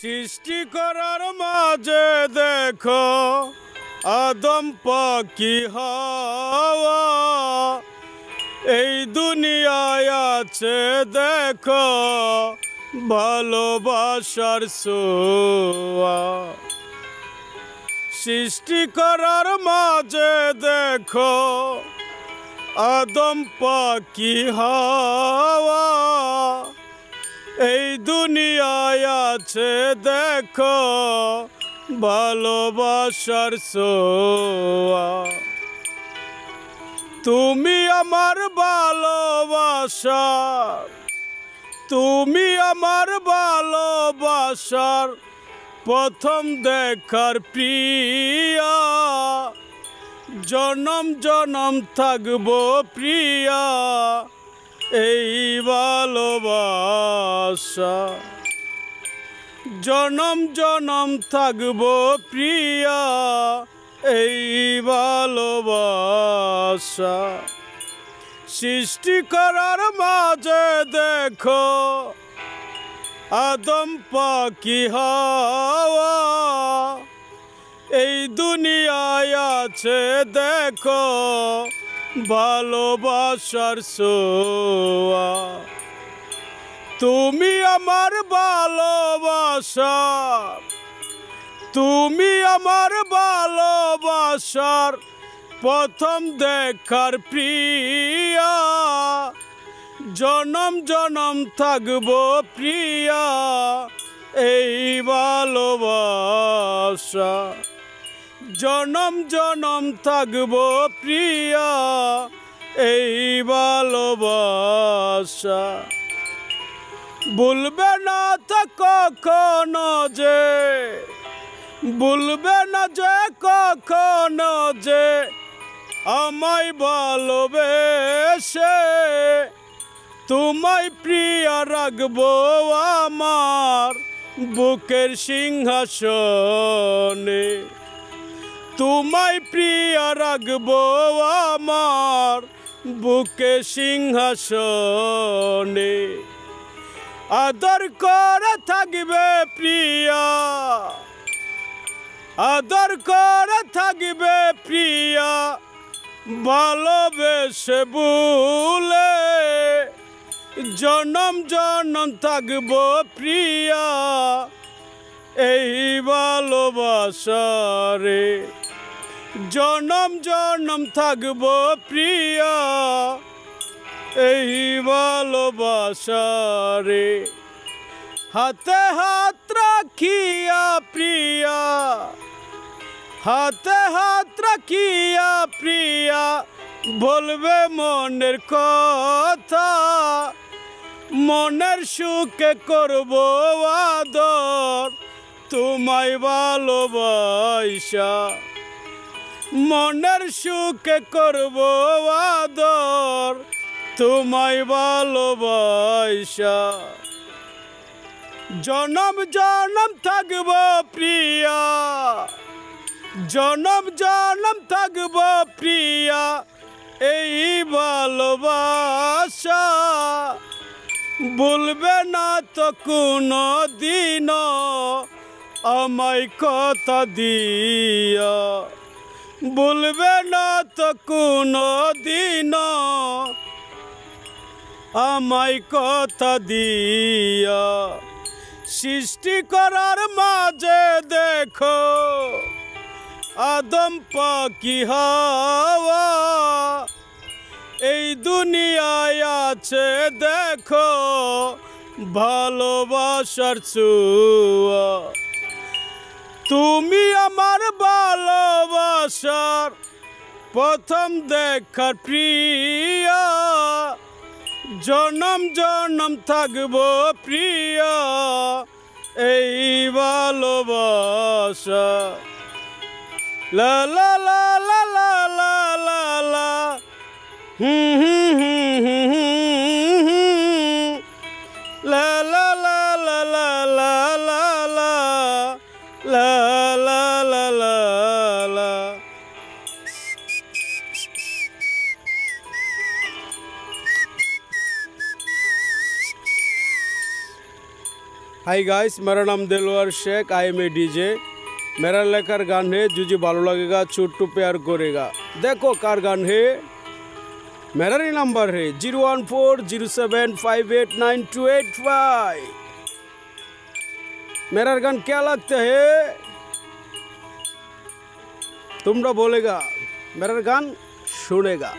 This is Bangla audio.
সৃষ্টি করার মাঝে দেখো আদম পাখি হাওয়া, এই দুনিয়ায় আছে দেখো ভালোবাসার ছোঁয়া। সৃষ্টি করার মাঝে দেখো আদম পাখি হাওয়া, এই দুনিয়ায় আছে দেখো ভালোবাসার ছোঁয়া। তুমি আমার ভালোবাসার, তুমি আমার ভালোবাসার প্রথম দেখার প্রিয়া, জনম জনম থাকবো প্রিয়া এই ভালোবাসা। জনম জনম থাকবো প্রিয়া এই ভালোবাসা। সৃষ্টি করার মাঝে দেখো আদম পাখি হাওয়া, এই দুনিয়ায় আছে দেখো ভালোবাসার ছোঁয়া। তুমি আমার ভালোবাসার, তুমি আমার ভালোবাসার প্রথম দেখার প্রিয়া, জনম জনম থাকবো প্রিয়া এই ভালোবাসা। জনম জনম থাকবো প্রিয়া এই ভালোবাসা। ভুলবে না তো কখনো যে, ভুলবে না যে কখনো যে আমায় ভালোবেসে, তোমায় প্রিয়া রাখবো আমার বুকের সিংহাসনে। তোমায় প্রিয়া রাখবো আমার বুকের সিংহাসনে। আদর করে থাকবে প্রিয়া, আদর করে থাকবে প্রিয়া ভালোবেসে ভুলে, জনম জনম থাকবো প্রিয়া এই ভালোবাসারে। জনম জনম থাকবো প্রিয়া এই ভালোবাসারে। হাতে হাত রাখিয়া প্রিয়া, হাতে হাত রাখিয়া প্রিয়া বলবে মনের কথা, মনের সুখে করবো আদর তোমায় ভালোবাসা। মনের সুখে করবো আদর তোমায় ভালোবাসা। জনম জনম থাকবো প্রিয়া, জনম জনম থাকবো প্রিয়া এই ভালোবাসা। ভুলবে না তো কোনো দিন আমায় কথা দিয়া, ভুলবে না তো কোনো দিন আমায় কথা দিয়া। সৃষ্টি করার মাঝে দেখো আদম পাখি হাওয়া, এই দুনিয়ায় আছে দেখো ভালোবাসার ছোঁয়া। তুমি আমার ভালোবাসার প্রথম দেখার প্রিয়া, জনম জনম থাকবো প্রিয়া এই ভালোবাসা। লা লা লা লা লা লা লা লা হুম হুম হুম হুম হুম লা লা লা লা লা লা লা লা লা লা লা লা লা। हाय गाइस, मेरा नाम Dilwar Sheikh, I am a DJ. मेरा लेकर गान है जो भालो लगेगा छोटू प्यार करेगा। देखो कार गान है, मेरा ही नंबर है 01407589285। मेरा गान क्या लगता है तुमरा बोलेगा, मेरा गान सुनेगा।